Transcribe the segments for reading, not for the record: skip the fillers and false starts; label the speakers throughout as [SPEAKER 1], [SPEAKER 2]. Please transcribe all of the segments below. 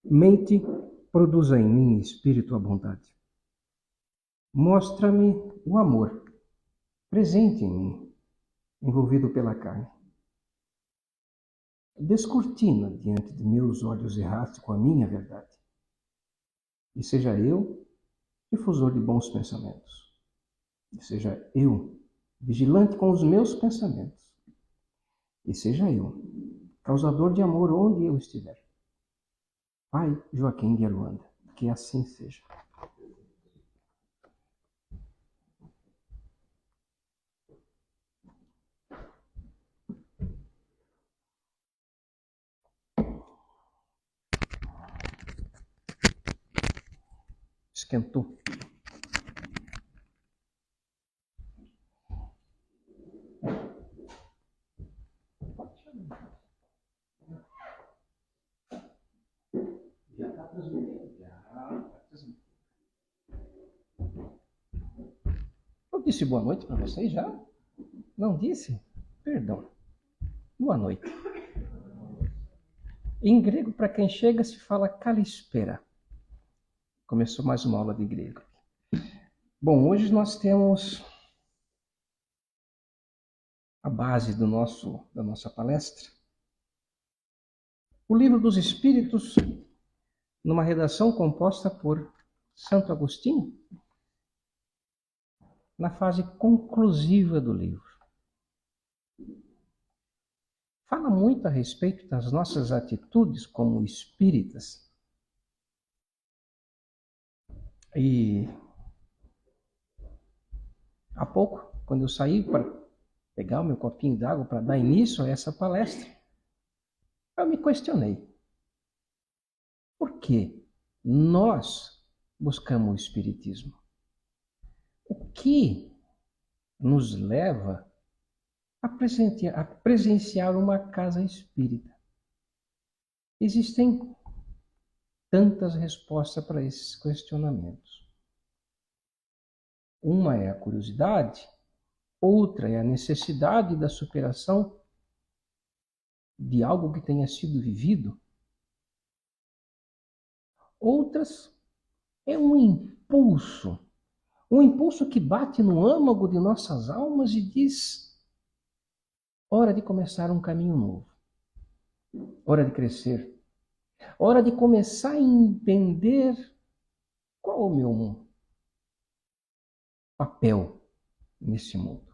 [SPEAKER 1] Mente, produza em mim, Espírito, a bondade. Mostra-me o amor, presente em mim, envolvido pela carne. Descortina diante de meus olhos errados com a minha verdade. E seja eu difusor de bons pensamentos. E seja eu vigilante com os meus pensamentos. E seja eu causador de amor onde eu estiver. Pai Joaquim de Aruanda, que assim seja. Esquentou. Já está transmitindo? Já. Eu disse boa noite para vocês já? Não disse? Perdão. Boa noite. Em grego, para quem chega, se fala kalispera. Começou mais uma aula de grego. Bom, hoje nós temos a base da nossa palestra. O Livro dos Espíritos, numa redação composta por Santo Agostinho, na fase conclusiva do livro. Fala muito a respeito das nossas atitudes como espíritas. E há pouco, quando eu saí para pegar o meu copinho d'água para dar início a essa palestra, eu me questionei. Por que nós buscamos o espiritismo? O que nos leva a presenciar uma casa espírita? Existem tantas respostas para esses questionamentos. Uma é a curiosidade, outra é a necessidade da superação de algo que tenha sido vivido. Outras é um impulso que bate no âmago de nossas almas e diz: hora de começar um caminho novo, hora de crescer, hora de começar a entender qual é o meu papel nesse mundo.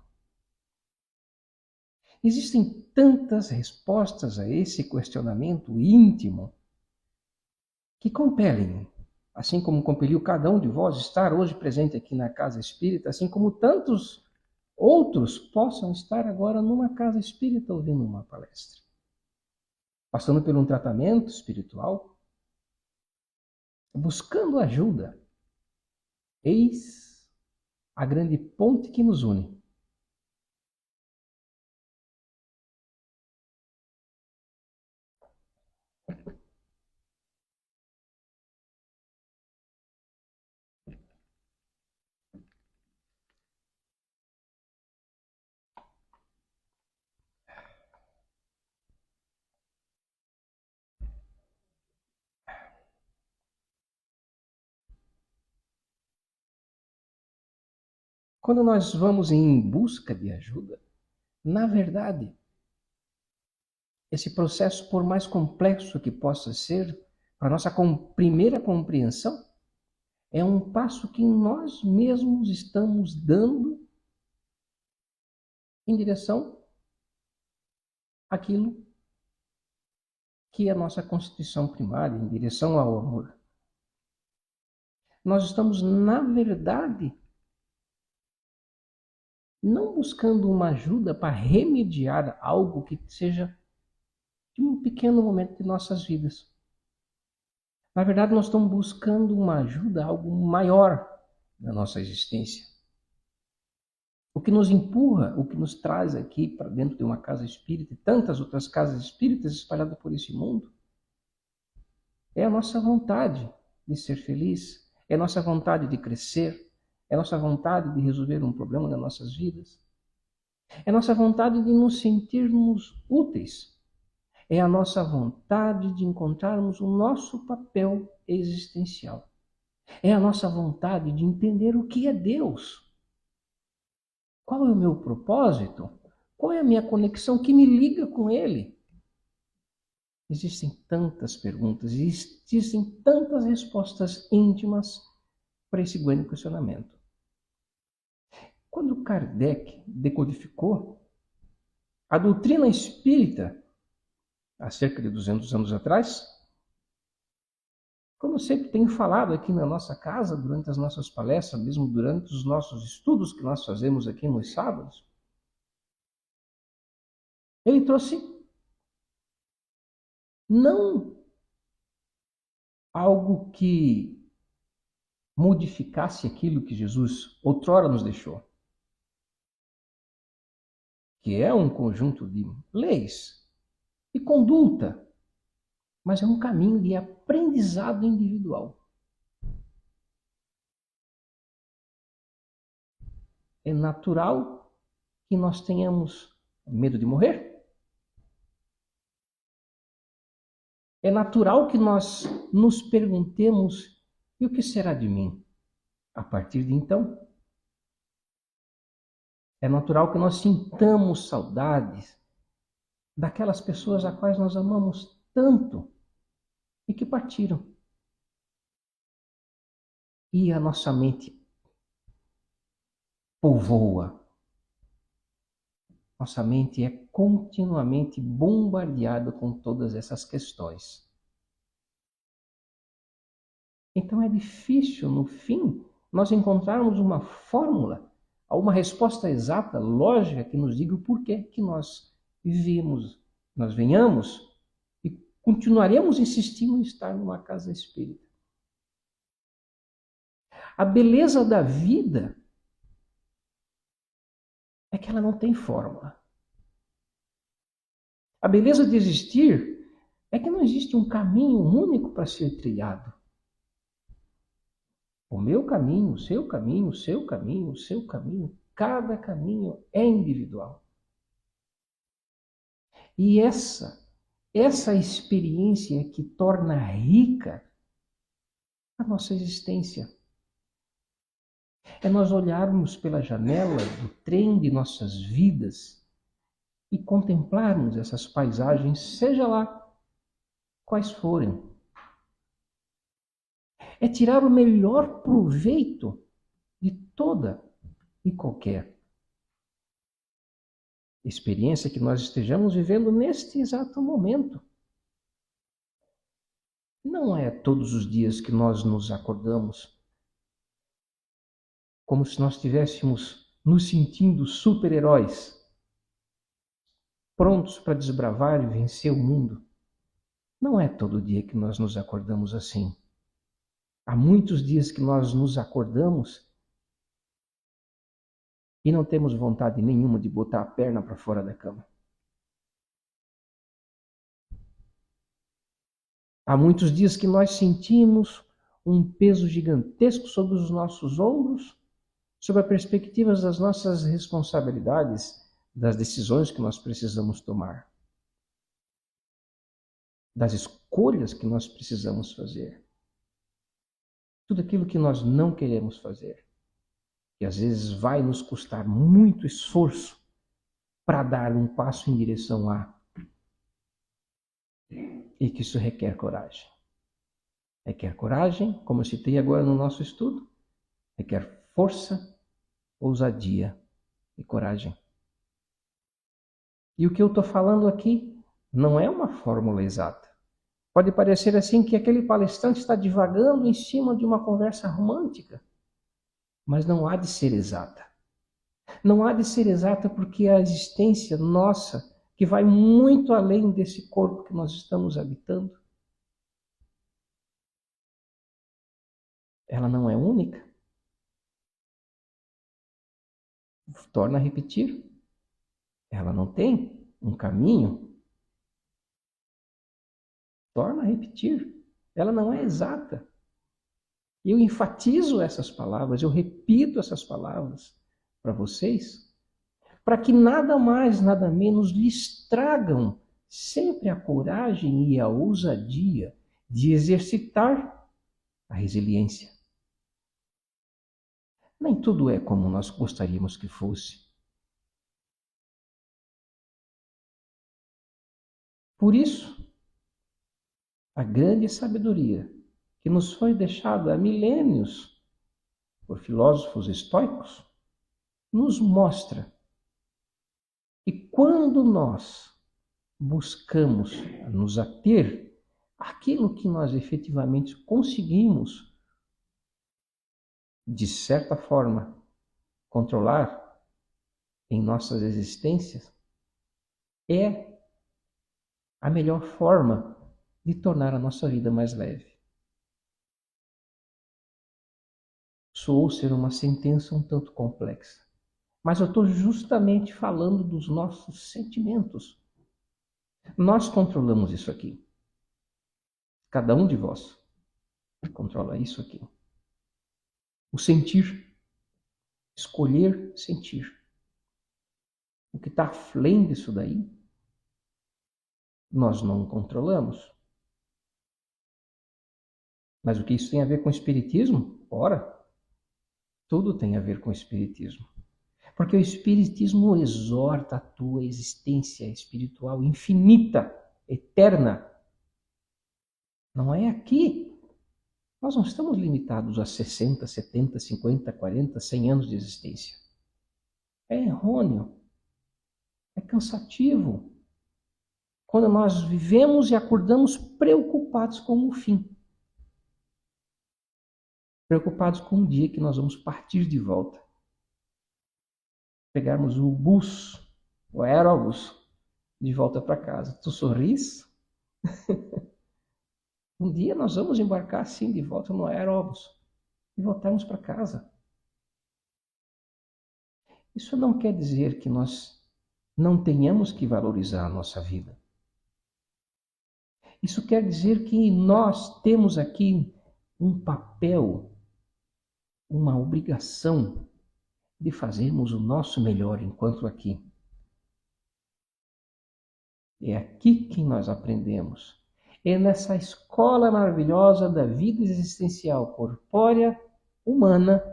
[SPEAKER 1] Existem tantas respostas a esse questionamento íntimo que compelem, assim como compeliu cada um de vós estar hoje presente aqui na Casa Espírita, assim como tantos outros possam estar agora numa Casa Espírita ouvindo uma palestra, passando por um tratamento espiritual, buscando ajuda. Eis a grande ponte que nos une. Quando nós vamos em busca de ajuda, na verdade, esse processo, por mais complexo que possa ser, para nossa primeira compreensão, é um passo que nós mesmos estamos dando em direção àquilo que é a nossa constituição primária, em direção ao amor. Nós estamos, na verdade, não buscando uma ajuda para remediar algo que seja de um pequeno momento de nossas vidas. Na verdade, nós estamos buscando uma ajuda, algo maior da nossa existência. O que nos empurra, o que nos traz aqui para dentro de uma casa espírita e tantas outras casas espíritas espalhadas por esse mundo, é a nossa vontade de ser feliz, é a nossa vontade de crescer, é a nossa vontade de resolver um problema nas nossas vidas. É a nossa vontade de nos sentirmos úteis. É a nossa vontade de encontrarmos o nosso papel existencial. É a nossa vontade de entender o que é Deus. Qual é o meu propósito? Qual é a minha conexão que me liga com Ele? Existem tantas perguntas, existem tantas respostas íntimas para esse grande questionamento. Quando Kardec decodificou a doutrina espírita, há cerca de 200 anos atrás, como eu sempre tenho falado aqui na nossa casa, durante as nossas palestras, mesmo durante os nossos estudos que nós fazemos aqui nos sábados, ele trouxe não algo que modificasse aquilo que Jesus outrora nos deixou, que é um conjunto de leis e conduta, mas é um caminho de aprendizado individual. É natural que nós tenhamos medo de morrer. É natural que nós nos perguntemos: e o que será de mim a partir de então? É natural que nós sintamos saudades daquelas pessoas a quais nós amamos tanto e que partiram. E a nossa mente povoa. Nossa mente é continuamente bombardeada com todas essas questões. Então é difícil, no fim, nós encontrarmos uma fórmula, uma resposta exata, lógica, que nos diga o porquê que nós vivemos, nós venhamos e continuaremos insistindo em estar numa casa espírita. A beleza da vida é que ela não tem fórmula. A beleza de existir é que não existe um caminho único para ser trilhado. O meu caminho, o seu caminho, o seu caminho, o seu caminho, cada caminho é individual. E essa experiência que torna rica a nossa existência. É nós olharmos pela janela do trem de nossas vidas e contemplarmos essas paisagens, seja lá quais forem. É tirar o melhor proveito de toda e qualquer experiência que nós estejamos vivendo neste exato momento. Não é todos os dias que nós nos acordamos como se nós estivéssemos nos sentindo super-heróis, prontos para desbravar e vencer o mundo. Não é todo dia que nós nos acordamos assim. Há muitos dias que nós nos acordamos e não temos vontade nenhuma de botar a perna para fora da cama. Há muitos dias que nós sentimos um peso gigantesco sobre os nossos ombros, sobre as perspectivas das nossas responsabilidades, das decisões que nós precisamos tomar, das escolhas que nós precisamos fazer. Tudo aquilo que nós não queremos fazer, que às vezes vai nos custar muito esforço para dar um passo em direção a, e que isso requer coragem. Requer coragem, como eu citei agora no nosso estudo, requer força, ousadia e coragem. E o que eu estou falando aqui não é uma fórmula exata. Pode parecer assim que aquele palestrante está divagando em cima de uma conversa romântica, mas não há de ser exata. Não há de ser exata porque a existência nossa, que vai muito além desse corpo que nós estamos habitando, ela não é única. Torna a repetir. Ela não tem um caminho. Torna a repetir. Ela não é exata. Eu enfatizo essas palavras, eu repito essas palavras para vocês, para que nada mais, nada menos lhes tragam sempre a coragem e a ousadia de exercitar a resiliência. Nem tudo é como nós gostaríamos que fosse. Por isso, a grande sabedoria que nos foi deixada há milênios por filósofos estoicos nos mostra que quando nós buscamos nos ater àquilo que nós efetivamente conseguimos, de certa forma, controlar em nossas existências, é a melhor forma de tornar a nossa vida mais leve. Soou ser uma sentença um tanto complexa, mas eu estou justamente falando dos nossos sentimentos. Nós controlamos isso aqui. Cada um de vós controla isso aqui. O sentir. Escolher sentir. O que está além disso daí, nós não controlamos. Mas o que isso tem a ver com o espiritismo? Ora, tudo tem a ver com o espiritismo. Porque o espiritismo exorta a tua existência espiritual infinita, eterna. Não é aqui. Nós não estamos limitados a 60, 70, 50, 40, 100 anos de existência. É errôneo. É cansativo. Quando nós vivemos e acordamos preocupados com o fim. Preocupados com o dia que nós vamos partir de volta. Pegarmos o bus, o aerobus, de volta para casa. Tu sorris? Um dia nós vamos embarcar assim de volta no aerobus e voltarmos para casa. Isso não quer dizer que nós não tenhamos que valorizar a nossa vida. Isso quer dizer que nós temos aqui um papel, uma obrigação de fazermos o nosso melhor enquanto aqui. É aqui que nós aprendemos. É nessa escola maravilhosa da vida existencial corpórea, humana,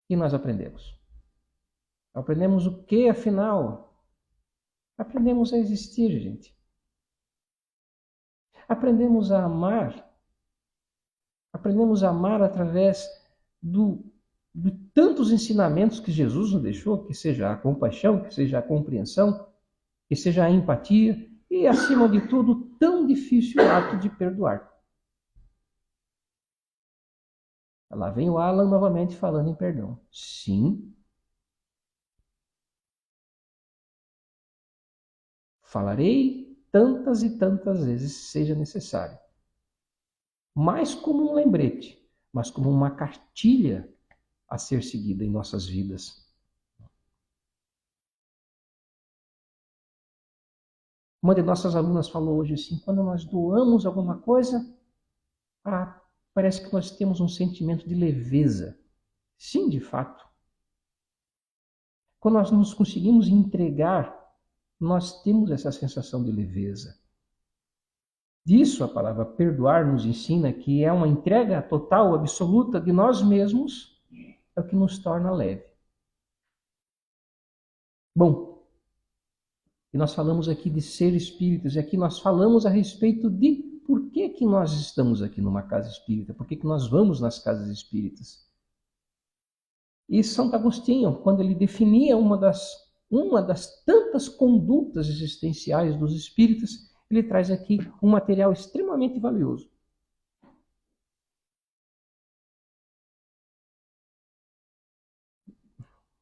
[SPEAKER 1] que nós aprendemos. Aprendemos o que, afinal? Aprendemos a existir, gente. Aprendemos a amar. Aprendemos a amar através de tantos ensinamentos que Jesus nos deixou, que seja a compaixão, que seja a compreensão, que seja a empatia e, acima de tudo, o tão difícil ato de perdoar. Lá vem o Alan novamente falando em perdão. Sim. Falarei tantas e tantas vezes seja necessário. Mais como um lembrete, mas como uma cartilha a ser seguida em nossas vidas. Uma de nossas alunas falou hoje assim, quando nós doamos alguma coisa, parece que nós temos um sentimento de leveza. Sim, de fato. Quando nós nos conseguimos entregar, nós temos essa sensação de leveza. Disso a palavra perdoar nos ensina que é uma entrega total, absoluta de nós mesmos, é o que nos torna leve. Bom, e nós falamos aqui de ser espíritos, e aqui nós falamos a respeito de por que nós estamos aqui numa casa espírita, por que nós vamos nas casas espíritas. E Santo Agostinho, quando ele definia uma das tantas condutas existenciais dos espíritas, ele traz aqui um material extremamente valioso.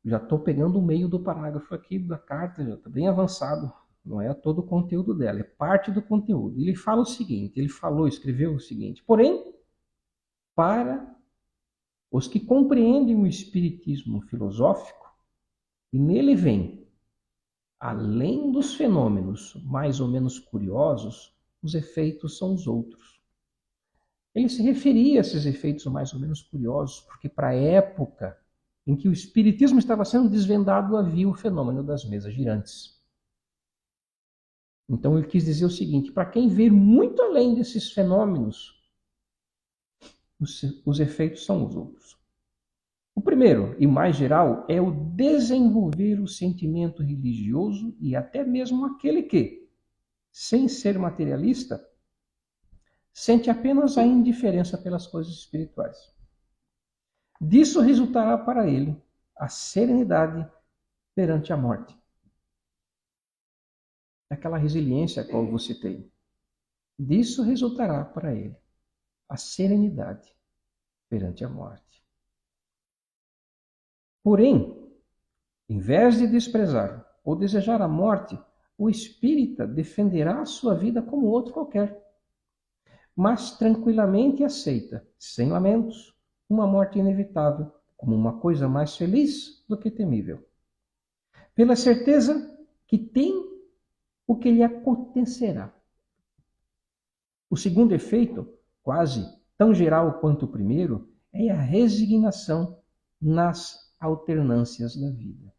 [SPEAKER 1] Já estou pegando o meio do parágrafo aqui da carta, já está bem avançado. Não é todo o conteúdo dela, é parte do conteúdo. Ele fala o seguinte, escreveu o seguinte: porém, para os que compreendem o espiritismo filosófico, e nele vem, além dos fenômenos mais ou menos curiosos, os efeitos são os outros. Ele se referia a esses efeitos mais ou menos curiosos, porque para a época em que o espiritismo estava sendo desvendado, havia o fenômeno das mesas girantes. Então ele quis dizer o seguinte: para quem ver muito além desses fenômenos, os efeitos são os outros. O primeiro, e mais geral, é o desenvolver o sentimento religioso e até mesmo aquele que, sem ser materialista, sente apenas a indiferença pelas coisas espirituais. Disso resultará para ele a serenidade perante a morte. Aquela resiliência a qual você tem. Disso resultará para ele a serenidade perante a morte. Porém, em vez de desprezar ou desejar a morte, o espírita defenderá a sua vida como outro qualquer, mas tranquilamente aceita, sem lamentos, uma morte inevitável, como uma coisa mais feliz do que temível. Pela certeza que tem o que lhe acontecerá. O segundo efeito, quase tão geral quanto o primeiro, é a resignação nas alternâncias da vida.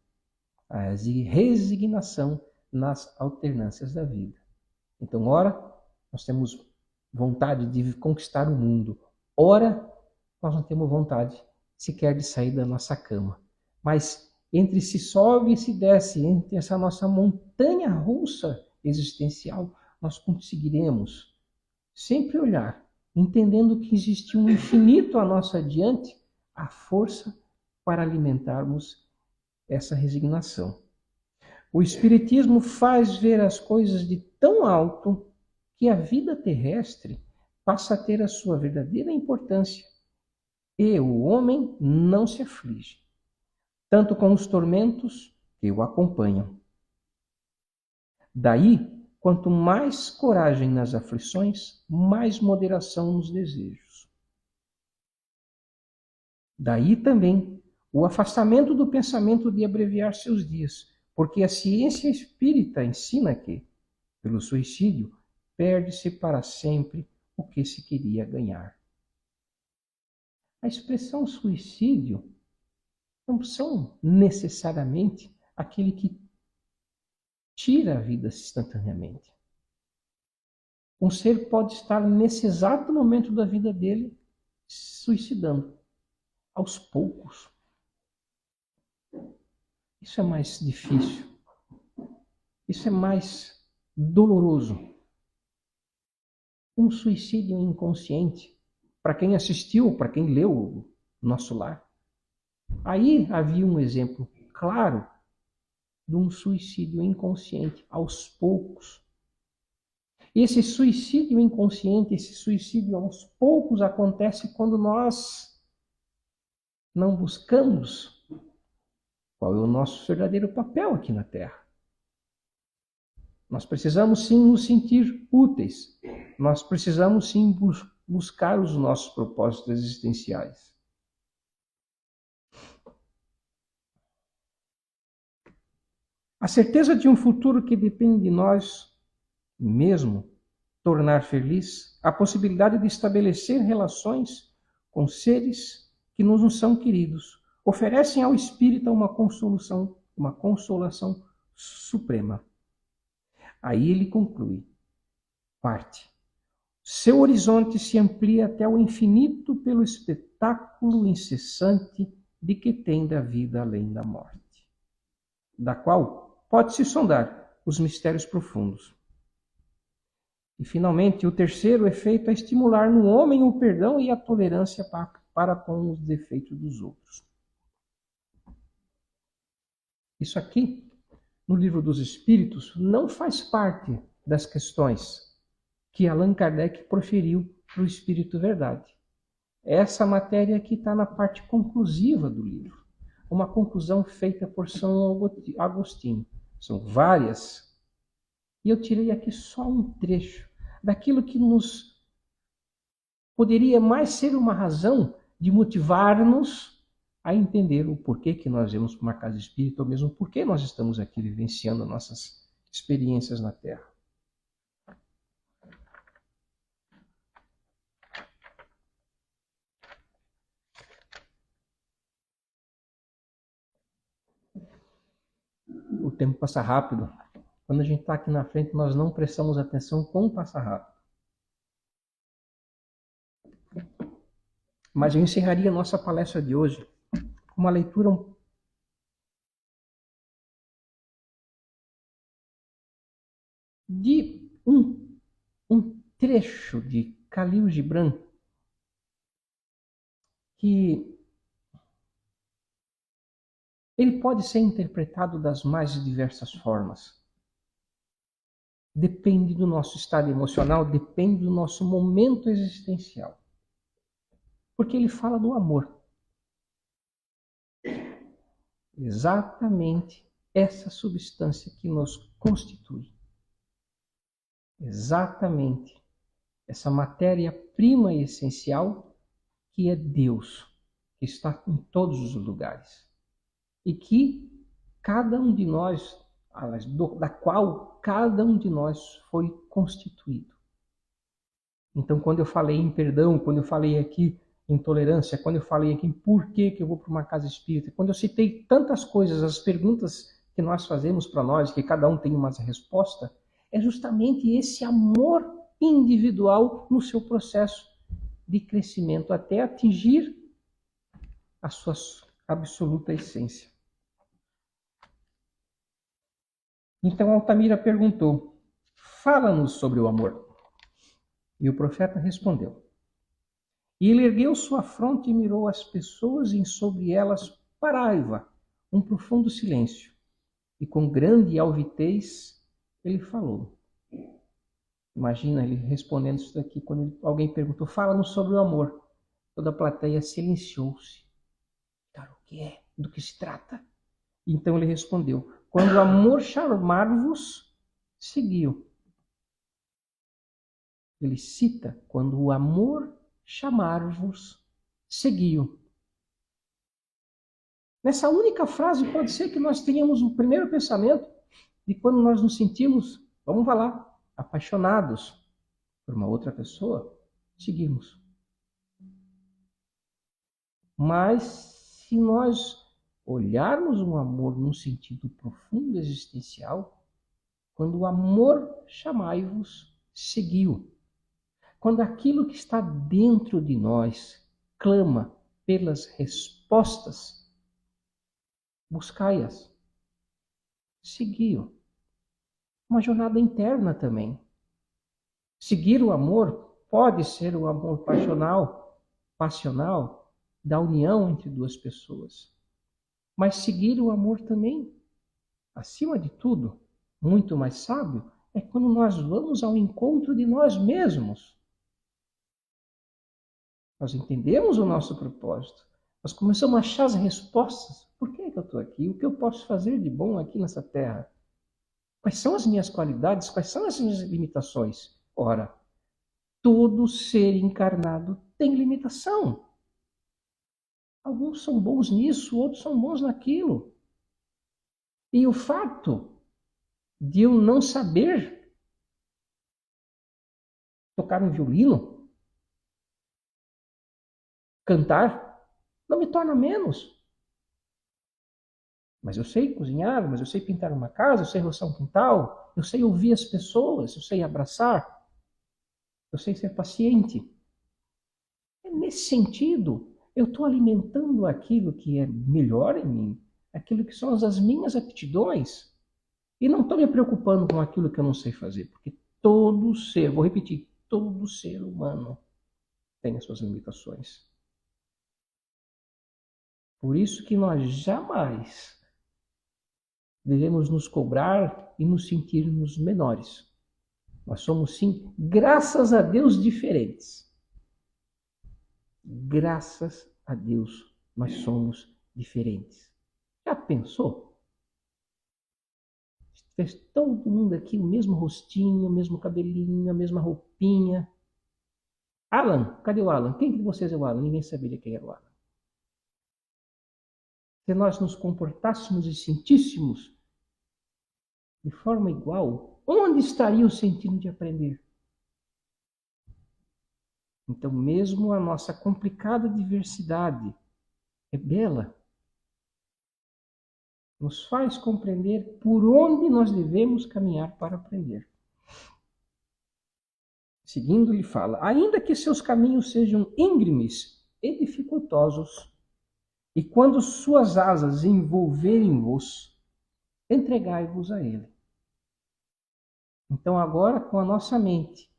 [SPEAKER 1] A resignação nas alternâncias da vida. Então, ora, nós temos vontade de conquistar o mundo. Ora, nós não temos vontade sequer de sair da nossa cama. Mas entre se sobe e se desce, entre essa nossa montanha russa existencial, nós conseguiremos sempre olhar, entendendo que existe um infinito a nosso adiante, a força para alimentarmos essa resignação. O Espiritismo faz ver as coisas de tão alto que a vida terrestre passa a ter a sua verdadeira importância e o homem não se aflige, tanto com os tormentos que o acompanham. Daí, quanto mais coragem nas aflições, mais moderação nos desejos. Daí também o afastamento do pensamento de abreviar seus dias, porque a ciência espírita ensina que, pelo suicídio, perde-se para sempre o que se queria ganhar. A expressão suicídio não são necessariamente aquele que tira a vida instantaneamente. Um ser pode estar nesse exato momento da vida dele suicidando, aos poucos. Isso é mais difícil. Isso é mais doloroso. Um suicídio inconsciente, para quem assistiu, para quem leu o Nosso Lar, aí havia um exemplo claro de um suicídio inconsciente, aos poucos. Esse suicídio inconsciente, esse suicídio aos poucos acontece quando nós não buscamos qual é o nosso verdadeiro papel aqui na Terra. Nós precisamos sim nos sentir úteis. Nós precisamos sim buscar os nossos propósitos existenciais. A certeza de um futuro que depende de nós mesmo tornar feliz, a possibilidade de estabelecer relações com seres que nos não são queridos, oferecem ao espírita uma consolação suprema. Aí ele conclui, parte. Seu horizonte se amplia até o infinito pelo espetáculo incessante de que tem da vida além da morte, da qual pode-se sondar os mistérios profundos. E, finalmente, o terceiro efeito é estimular no homem o perdão e a tolerância para com os defeitos dos outros. Isso aqui, no Livro dos Espíritos, não faz parte das questões que Allan Kardec proferiu para o Espírito Verdade. Essa matéria aqui está na parte conclusiva do livro. Uma conclusão feita por São Agostinho. São várias. E eu tirei aqui só um trecho daquilo que nos poderia mais ser uma razão de motivar-nos a entender o porquê que nós viemos para uma casa espírita, ou mesmo porquê nós estamos aqui vivenciando nossas experiências na Terra. tempo passa rápido. Quando a gente está aqui na frente, nós não prestamos atenção como passa rápido. Mas eu encerraria a nossa palestra de hoje com uma leitura de um trecho de Khalil Gibran que ele pode ser interpretado das mais diversas formas. Depende do nosso estado emocional, depende do nosso momento existencial. Porque ele fala do amor. Exatamente essa substância que nos constitui. Exatamente essa matéria-prima e essencial que é Deus, que está em todos os lugares. E que cada um de nós, da qual cada um de nós foi constituído. Então, quando eu falei em perdão, quando eu falei aqui em tolerância, quando eu falei aqui em por que eu vou para uma casa espírita, quando eu citei tantas coisas, as perguntas que nós fazemos para nós, que cada um tem uma resposta, é justamente esse amor individual no seu processo de crescimento até atingir a sua absoluta essência. Então Altamira perguntou: fala-nos sobre o amor. E o profeta respondeu: e ele ergueu sua fronte e mirou as pessoas, e sobre elas paraiva um profundo silêncio. E com grande alvitez ele falou. Imagina ele respondendo isso daqui, quando alguém perguntou: fala-nos sobre o amor. Toda a plateia silenciou-se. Cara, o que é? Do que se trata? Então ele respondeu: quando o amor chamar-vos, seguiu. Ele cita: quando o amor chamar-vos, seguiu. Nessa única frase pode ser que nós tenhamos o primeiro pensamento de quando nós nos sentimos, vamos falar, apaixonados por uma outra pessoa, seguimos. Mas se nós olharmos o amor num sentido profundo existencial, quando o amor chamai-vos, seguiu. Quando aquilo que está dentro de nós clama pelas respostas, buscai-as. Seguiu. Uma jornada interna também. Seguir o amor pode ser o amor passional da união entre duas pessoas. Mas seguir o amor também, acima de tudo, muito mais sábio, é quando nós vamos ao encontro de nós mesmos. Nós entendemos o nosso propósito. Nós começamos a achar as respostas. Por que eu estou aqui? O que eu posso fazer de bom aqui nessa terra? Quais são as minhas qualidades? Quais são as minhas limitações? Ora, todo ser encarnado tem limitação. Alguns são bons nisso, outros são bons naquilo. E o fato de eu não saber tocar um violino, cantar, não me torna menos. Mas eu sei cozinhar, mas eu sei pintar uma casa, eu sei roçar um quintal, eu sei ouvir as pessoas, eu sei abraçar, eu sei ser paciente. Nesse sentido, eu estou alimentando aquilo que é melhor em mim, aquilo que são as minhas aptidões, e não estou me preocupando com aquilo que eu não sei fazer, porque todo ser, vou repetir, todo ser humano tem as suas limitações. Por isso que nós jamais devemos nos cobrar e nos sentirmos menores. Nós somos, sim, graças a Deus, diferentes. Graças a Deus, nós somos diferentes. Já pensou? Fez todo mundo aqui o mesmo rostinho, o mesmo cabelinho, a mesma roupinha. Alan, cadê o Alan? Quem de vocês é o Alan? Ninguém sabia quem era o Alan. Se nós nos comportássemos e sentíssemos de forma igual, onde estaria o sentido de aprender? Então, mesmo a nossa complicada diversidade é bela. nos faz compreender por onde nós devemos caminhar para aprender. Seguindo, ele fala: ainda que seus caminhos sejam íngremes e dificultosos, e quando suas asas envolverem-vos, entregai-vos a ele. Então, agora, com a nossa mente,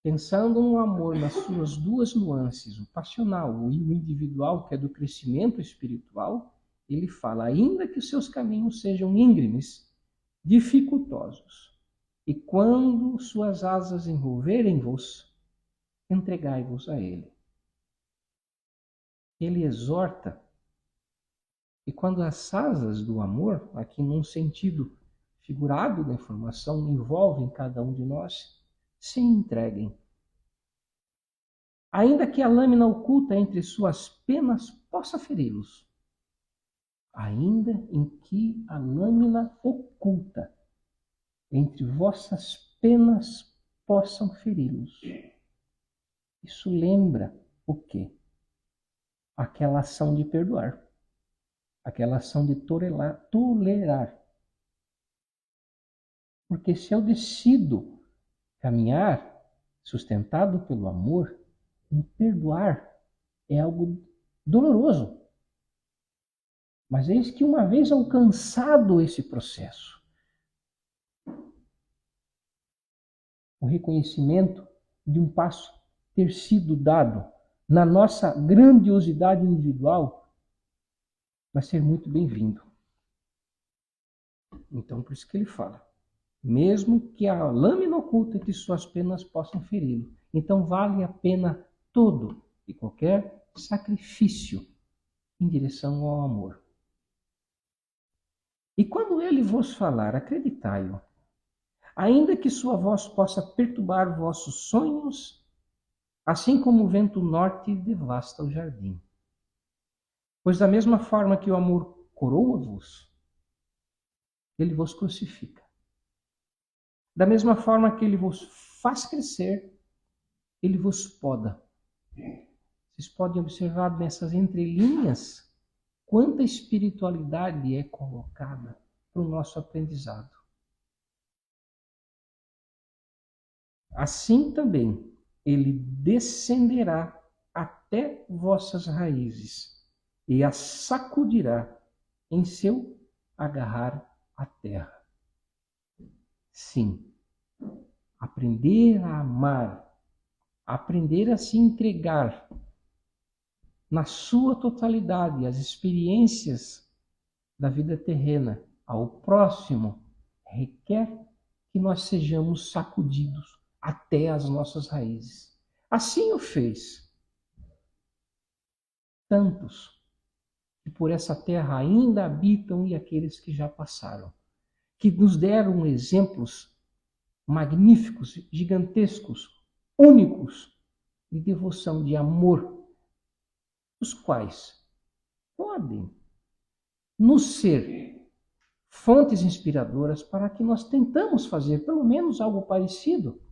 [SPEAKER 1] pensando no amor nas suas duas nuances, o passional e o individual, que é do crescimento espiritual, ele fala: ainda que os seus caminhos sejam íngremes, dificultosos, e quando suas asas envolverem-vos, entregai-vos a ele. Ele exorta, e quando as asas do amor, aqui num sentido figurado da informação, envolvem cada um de nós, se entreguem. Ainda que a lâmina oculta entre suas penas possa feri-los. Ainda em que a lâmina oculta entre vossas penas possam feri-los. Isso lembra o quê? Aquela ação de perdoar. Aquela ação de tolerar. Porque se eu decido caminhar sustentado pelo amor, perdoar é algo doloroso. Mas eis que uma vez alcançado esse processo, o reconhecimento de um passo ter sido dado na nossa grandiosidade individual, vai ser muito bem-vindo. Então, por isso que ele fala: mesmo que a lâmina oculta entre suas penas possam feri-lo. Então, vale a pena todo e qualquer sacrifício em direção ao amor. E quando ele vos falar, acreditai-o, ainda que sua voz possa perturbar vossos sonhos, assim como o vento norte devasta o jardim. Pois da mesma forma que o amor coroa-vos, ele vos crucifica. Da mesma forma que ele vos faz crescer, ele vos poda. Vocês podem observar nessas entrelinhas quanta espiritualidade é colocada para o nosso aprendizado. Assim também, ele descenderá até vossas raízes e as sacudirá em seu agarrar à terra. Sim, aprender a amar, aprender a se entregar na sua totalidade às experiências da vida terrena, ao próximo, requer que nós sejamos sacudidos até as nossas raízes. Assim o fez tantos que por essa terra ainda habitam e aqueles que já passaram, que nos deram exemplos magníficos, gigantescos, únicos de devoção, de amor, os quais podem nos ser fontes inspiradoras para que nós tentamos fazer pelo menos algo parecido.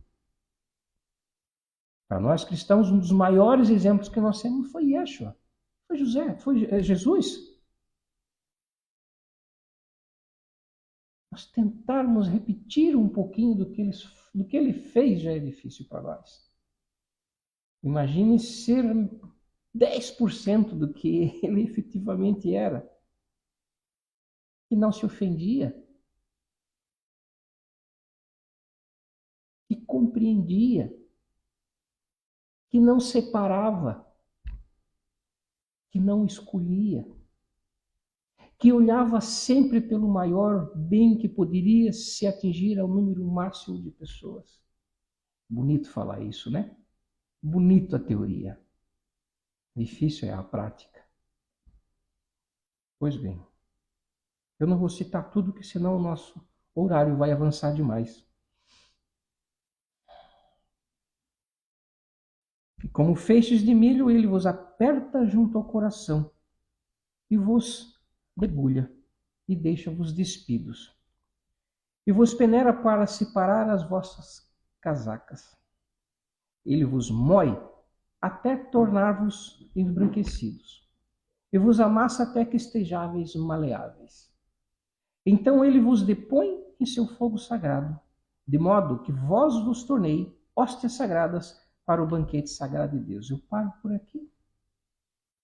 [SPEAKER 1] Para nós cristãos, um dos maiores exemplos que nós temos foi Yeshua, foi José, foi Jesus. Nós tentarmos repetir um pouquinho do que ele fez já é difícil para nós. Imagine ser 10% do que ele efetivamente era. Que não se ofendia, que compreendia, que não separava, que não escolhia, que olhava sempre pelo maior bem que poderia se atingir ao número máximo de pessoas. Bonito falar isso, né? Bonito a teoria. Difícil é a prática. Pois bem, eu não vou citar tudo, que senão o nosso horário vai avançar demais. E como feixes de milho, ele vos aperta junto ao coração e vos debulha e deixa-vos despidos. E vos peneira para separar as vossas casacas. Ele vos moe até tornar-vos embranquecidos. e vos amassa até que estejais maleáveis. Então ele vos depõe em seu fogo sagrado, de modo que vós vos tornei hóstias sagradas para o banquete sagrado de Deus. Eu paro por aqui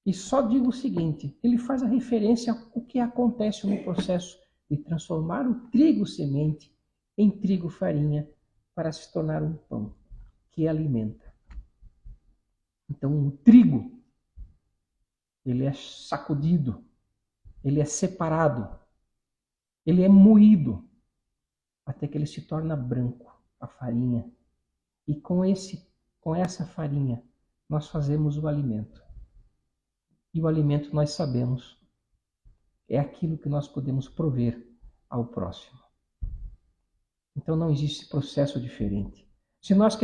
[SPEAKER 1] e só digo o seguinte: ele faz a referência ao que acontece no processo de transformar o trigo semente em trigo farinha para se tornar um pão que alimenta. Então, o trigo, ele é sacudido, ele é separado, ele é moído até que ele se torna branco, a farinha. E com essa farinha nós fazemos o alimento. E o alimento nós sabemos é aquilo que nós podemos prover ao próximo. Então não existe processo diferente. Se nós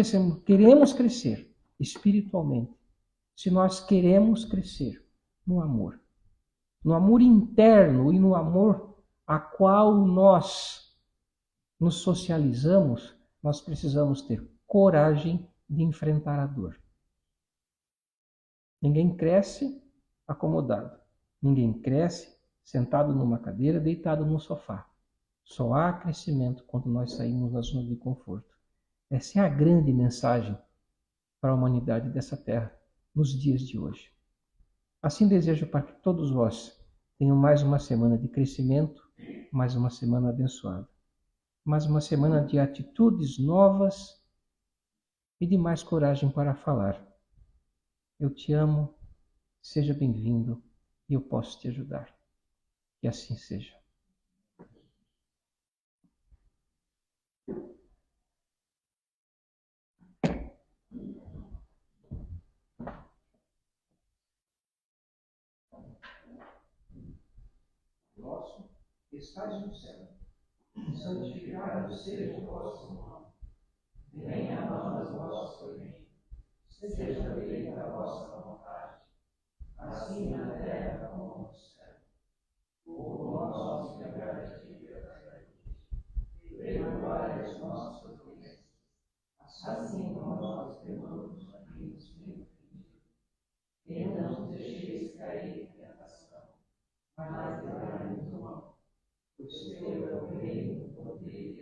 [SPEAKER 1] queremos crescer espiritualmente, se nós queremos crescer no amor interno e no amor a qual nós nos socializamos, nós precisamos ter coragem de enfrentar a dor. Ninguém cresce acomodado. Ninguém cresce sentado numa cadeira, deitado no sofá. Só há crescimento quando nós saímos da zona de conforto. Essa é a grande mensagem para a humanidade dessa terra nos dias de hoje. Assim desejo para que todos vós tenham mais uma semana de crescimento, mais uma semana abençoada, mais uma semana de atitudes novas e de mais coragem para falar. Eu te amo, seja bem-vindo e eu posso te ajudar. Que assim seja. Nosso, que estais no céu, santificado seja o vosso nome. Venha a nós o vosso reino. Seja feita a vossa vontade, assim na terra como no céu. O pão nosso de cada dia perdoai as nossas ofensas, assim como nós perdoamos a quem nos tem ofendido. E não nos deixeis cair em tentação, mas livrai-nos do mal. Pois teu é o reino, o poder